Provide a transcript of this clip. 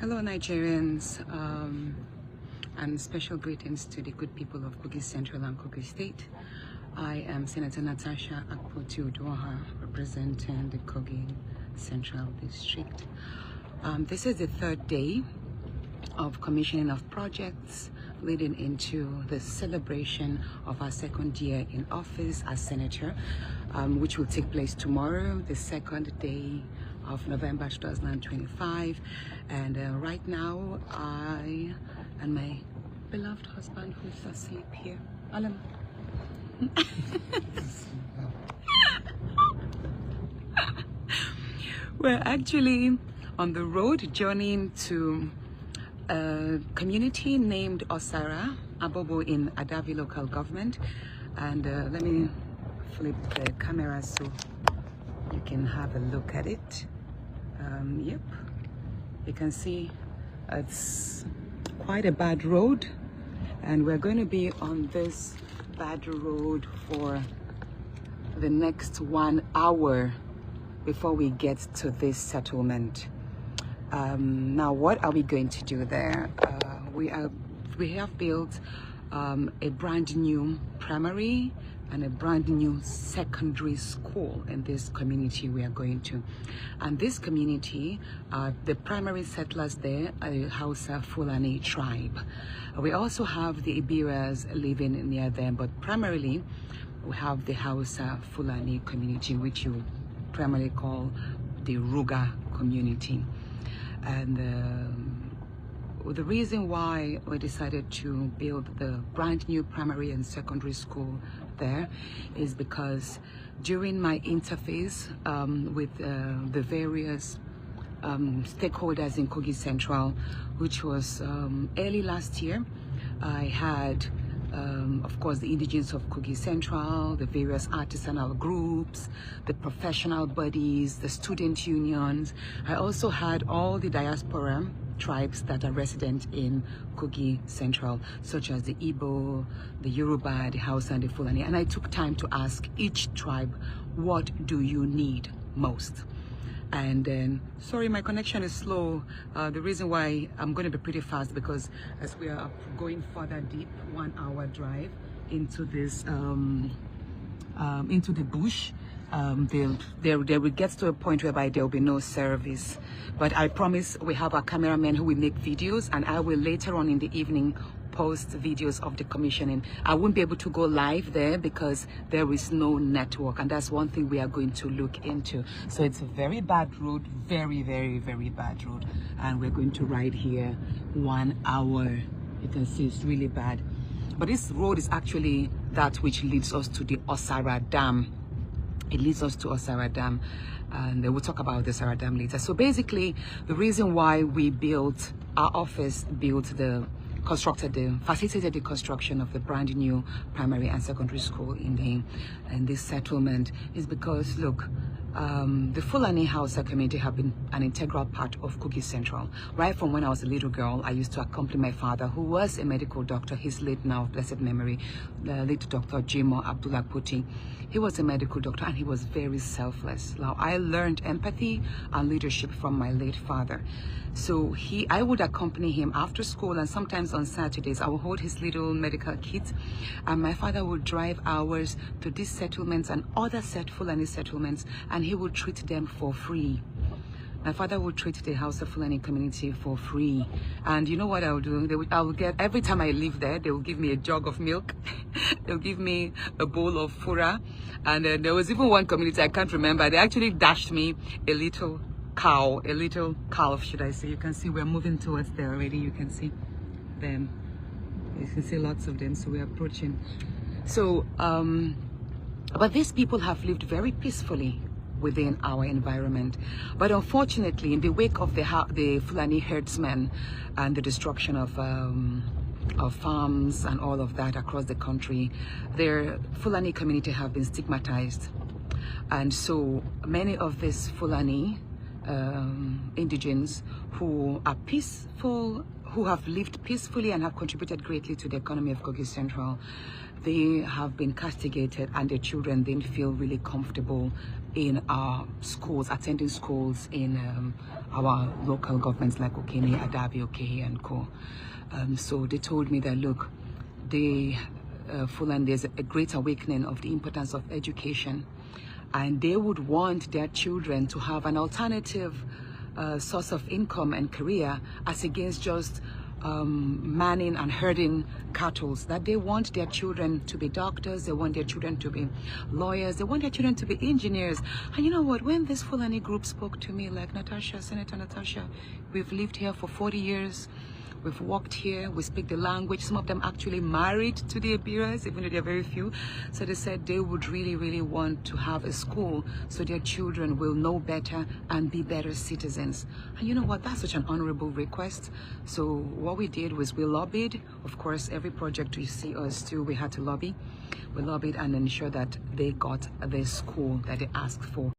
Hello Nigerians, and special greetings to the good people of Kogi Central and Kogi State. I am Senator Natasha Akpoti Uduaghan, representing the Kogi Central District. This is the third day of commissioning of projects leading into the celebration of our second year in office as Senator, which will take place tomorrow, the second day of November 2025. And right now, I and my beloved husband, who is asleep here, Alan. We're actually on the road journeying to a community named Osara, Abobo in Adavi local government. And let me flip the camera so you can have a look at it. Yep, you can see it's quite a bad road, and we're going to be on this bad road for the next 1 hour before we get to this settlement. Now, what are we going to do there? We have built a brand new primary and a brand new secondary school in this community we are going to. And this community, the primary settlers there are the Hausa Fulani tribe. We also have the Ibiras living near them, but primarily we have the Hausa Fulani community, which you primarily call the Ruga community. And the reason why we decided to build the brand new primary and secondary school there is because during my interface with the various stakeholders in Kogi Central, which was early last year, I had of course the indigenes of Kogi Central, the various artisanal groups, the professional bodies, the student unions. I also had all the diaspora tribes that are resident in Kogi Central, such as the Igbo, the Yoruba, the Hausa, and the Fulani. And I took time to ask each tribe, what do you need most? And then, sorry, my connection is slow. The reason why I'm going to be pretty fast, because as we are going further deep, 1 hour drive into this, into the bush, they will get to a point whereby there will be no service. But I promise we have a cameraman who will make videos, and I will later on in the evening post videos of the commissioning. I won't be able to go live there because there is no network, and that's one thing we are going to look into. So it's a very bad road, very, very, very bad road, and we're going to ride here 1 hour. You can see it's really bad. But this road is actually that which leads us to the Osara Dam. It leads us to Osara Dam, and we'll talk about the Osara Dam later. So basically, the reason why we built our office, facilitated the construction of the brand new primary and secondary school in this settlement is because, look, the Fulani Hausa community have been an integral part of Kogi Central. Right from when I was a little girl, I used to accompany my father, who was a medical doctor. He's late now, blessed memory, the late Dr. Jimo Abdullah Puti. He was a medical doctor, and he was very selfless. Now, I learned empathy and leadership from my late father. So I would accompany him after school, and sometimes on Saturdays I would hold his little medical kit, and my father would drive hours to these settlements and other Fulani settlements, and he would treat them for free. My father would treat the Hausa Fulani community for free. And you know what I would do? I would get, every time I live there, they would give me a jug of milk. They'll give me a bowl of fura. And there was even one community, I can't remember, they actually dashed me a little calf, should I say. You can see we're moving towards there already. You can see them. You can see lots of them, so we're approaching. So, but these people have lived very peacefully within our environment. But unfortunately, in the wake of the Fulani herdsmen and the destruction of farms and all of that across the country, their Fulani community have been stigmatized. And so many of these Fulani indigenes who are peaceful, who have lived peacefully and have contributed greatly to the economy of Kogi Central, they have been castigated, and their children didn't feel really comfortable in our schools, attending schools in our local governments like Okene, Adabi, Okehe, and Co. So they told me that, look, Fulani, there's a great awakening of the importance of education, and they would want their children to have an alternative source of income and career as against just manning and herding cattle. That they want their children to be doctors, they want their children to be lawyers, they want their children to be engineers. And you know what, when this Fulani group spoke to me, like, Natasha, Senator Natasha, we've lived here for 40 years, we've worked here, we speak the language. Some of them actually married to the Ibiras, even though they're very few. So they said they would really, really want to have a school so their children will know better and be better citizens. And you know what, that's such an honorable request. So what we did was we lobbied. Of course, every project you see us do, we had to lobby. We lobbied and ensure that they got the school that they asked for.